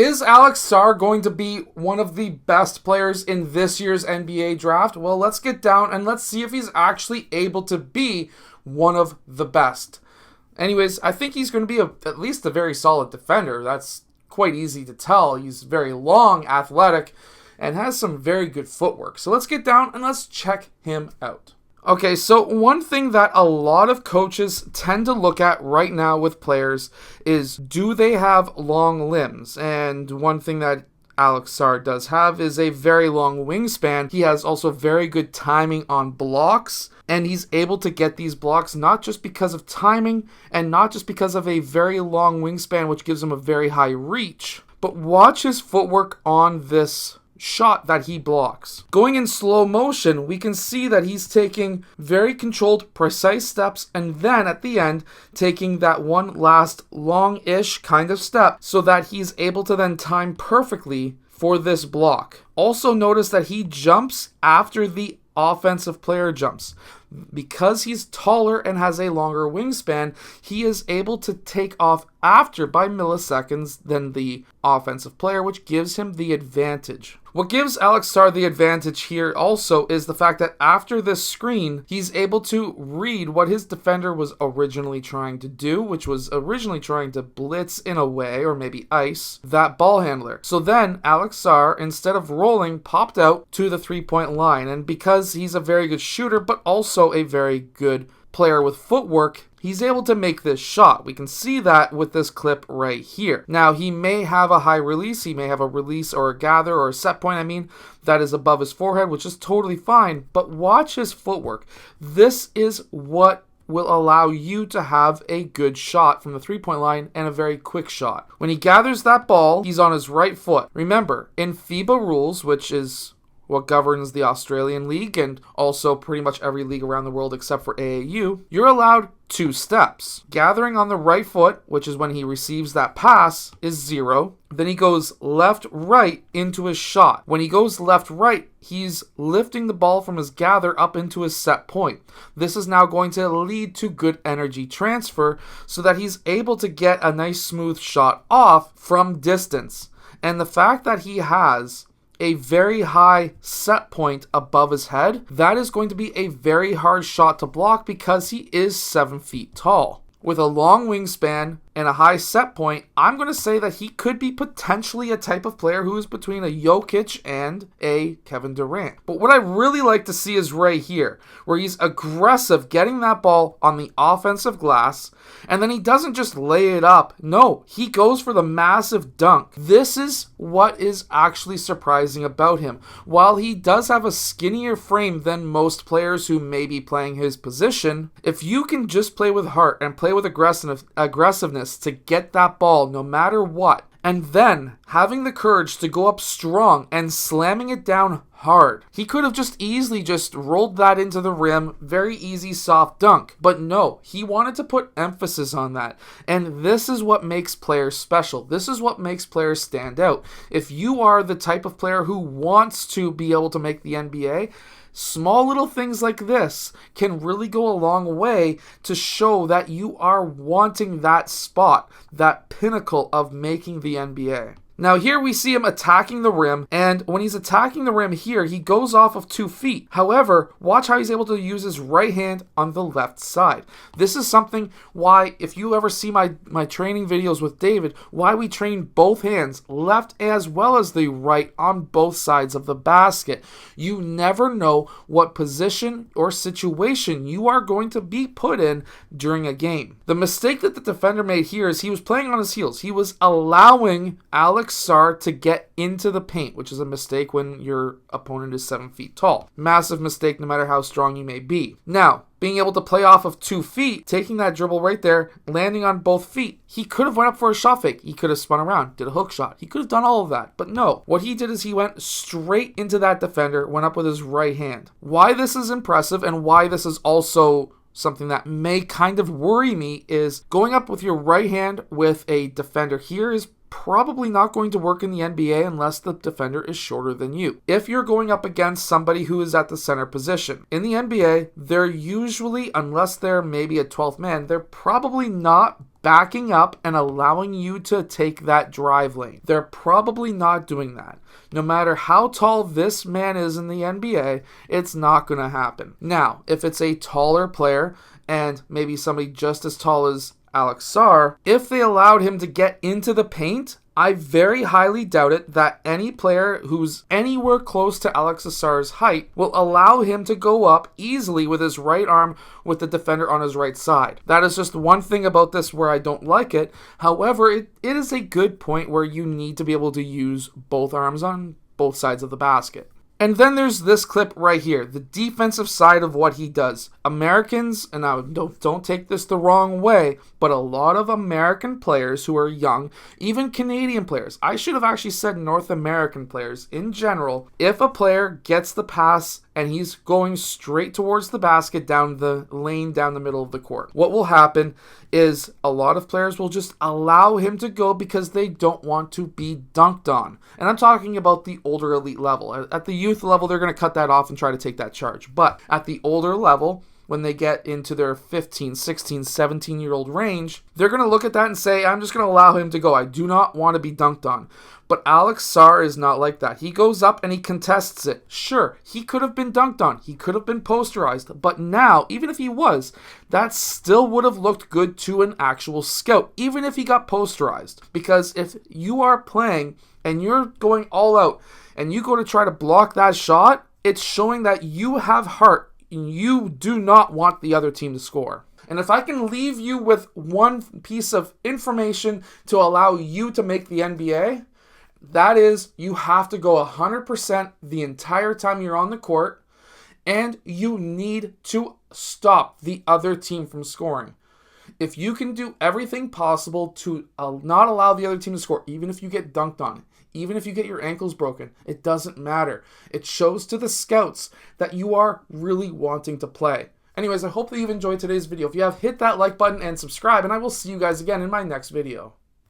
Is Alex Sarr going to be one of the best players in this year's NBA draft? Well, let's get down and let's see if he's actually able to be one of the best. Anyways, I think he's going to be at least a very solid defender. That's quite easy to tell. He's very long, athletic, and has some very good footwork. So let's get down and let's check him out. Okay, so one thing that a lot of coaches tend to look at right now with players is, do they have long limbs? And one thing that Alex Sarr does have is a very long wingspan. He has also very good timing on blocks, and he's able to get these blocks not just because of timing and not just because of a very long wingspan, which gives him a very high reach, but watch his footwork on this shot that he blocks. Going in slow motion, we can see that he's taking very controlled, precise steps, and then at the end, taking that one last long-ish kind of step so that he's able to then time perfectly for this block. Also notice that he jumps after the offensive player jumps. Because he's taller and has a longer wingspan, he is able to take off after by milliseconds than the offensive player, which gives him the advantage. What gives Alex Sarr the advantage here also is the fact that after this screen, he's able to read what his defender was originally trying to do, which was originally trying to blitz in a way, or maybe ice, that ball handler. So then Alex Sarr, instead of rolling, popped out to the three-point line. And because he's a very good shooter, but also a very good player with footwork, he's able to make this shot. We can see that with this clip right here. Now, he may have a high release. He may have a release or a gather or a set point, that is above his forehead, which is totally fine. But watch his footwork. This is what will allow you to have a good shot from the three-point line and a very quick shot. When he gathers that ball, he's on his right foot. Remember, in FIBA rules, which is what governs the Australian League and also pretty much every league around the world except for AAU, you're allowed 2 steps. Gathering on the right foot, which is when he receives that pass, is 0. Then he goes left-right into his shot. When he goes left-right, he's lifting the ball from his gather up into his set point. This is now going to lead to good energy transfer so that he's able to get a nice smooth shot off from distance. And the fact that he has a very high set point above his head, that is going to be a very hard shot to block because he is 7 feet tall. With a long wingspan and a high set point, I'm going to say that he could be potentially a type of player who is between a Jokic and a Kevin Durant. But what I really like to see is right here, where he's aggressive getting that ball on the offensive glass, and then he doesn't just lay it up. No, he goes for the massive dunk. This is what is actually surprising about him. While he does have a skinnier frame than most players who may be playing his position, if you can just play with heart and play with aggressiveness to get that ball no matter what, and then having the courage to go up strong and slamming it down hard. He could have just easily just rolled that into the rim, very easy soft dunk. But no, he wanted to put emphasis on that. And this is what makes players special. This is what makes players stand out. If you are the type of player who wants to be able to make the NBA, small little things like this can really go a long way to show that you are wanting that spot, that pinnacle of making the NBA. Now here we see him attacking the rim, and when he's attacking the rim here, he goes off of 2 feet. However, watch how he's able to use his right hand on the left side. This is something why, if you ever see my training videos with David, why we train both hands, left as well as the right, on both sides of the basket. You never know what position or situation you are going to be put in during a game. The mistake that the defender made here is he was playing on his heels. He was allowing Alex Sarr to get into the paint, which is a mistake when your opponent is 7 feet tall. Massive mistake no matter how strong you may be. Now, being able to play off of 2 feet, taking that dribble right there, landing on both feet, he could have went up for a shot fake. He could have spun around, did a hook shot. He could have done all of that, but no. What he did is he went straight into that defender, went up with his right hand. Why this is impressive and why this is also something that may kind of worry me is going up with your right hand with a defender here is probably not going to work in the NBA unless the defender is shorter than you. If you're going up against somebody who is at the center position. In the NBA, they're usually, unless they're maybe a 12th man, they're probably not backing up and allowing you to take that drive lane. They're probably not doing that. No matter how tall this man is in the NBA, it's not going to happen. Now, if it's a taller player and maybe somebody just as tall as Alex Sarr, if they allowed him to get into the paint, I very highly doubt it that any player who's anywhere close to Alex Sarr's height will allow him to go up easily with his right arm with the defender on his right side. That is just one thing about this where I don't like it. However, it is a good point where you need to be able to use both arms on both sides of the basket. And then there's this clip right here, the defensive side of what he does. Americans, and now don't take this the wrong way, but a lot of American players who are young, even Canadian players, I should have actually said North American players in general, if a player gets the pass and he's going straight towards the basket down the lane down the middle of the court, what will happen is a lot of players will just allow him to go because they don't want to be dunked on. And I'm talking about the older elite level. At the youth level, they're going to cut that off and try to take that charge. But at the older level, when they get into their 15, 16, 17-year-old range, they're going to look at that and say, I'm just going to allow him to go. I do not want to be dunked on. But Alex Sarr is not like that. He goes up and he contests it. Sure, he could have been dunked on. He could have been posterized. But now, even if he was, that still would have looked good to an actual scout, even if he got posterized. Because if you are playing and you're going all out and you go to try to block that shot, it's showing that you have heart and you do not want the other team to score. And if I can leave you with one piece of information to allow you to make the NBA, that is, you have to go 100% the entire time you're on the court, and you need to stop the other team from scoring. If you can do everything possible to not allow the other team to score, even if you get dunked on, even if you get your ankles broken, it doesn't matter. It shows to the scouts that you are really wanting to play. Anyways, I hope that you've enjoyed today's video. If you have, hit that like button and subscribe, and I will see you guys again in my next video.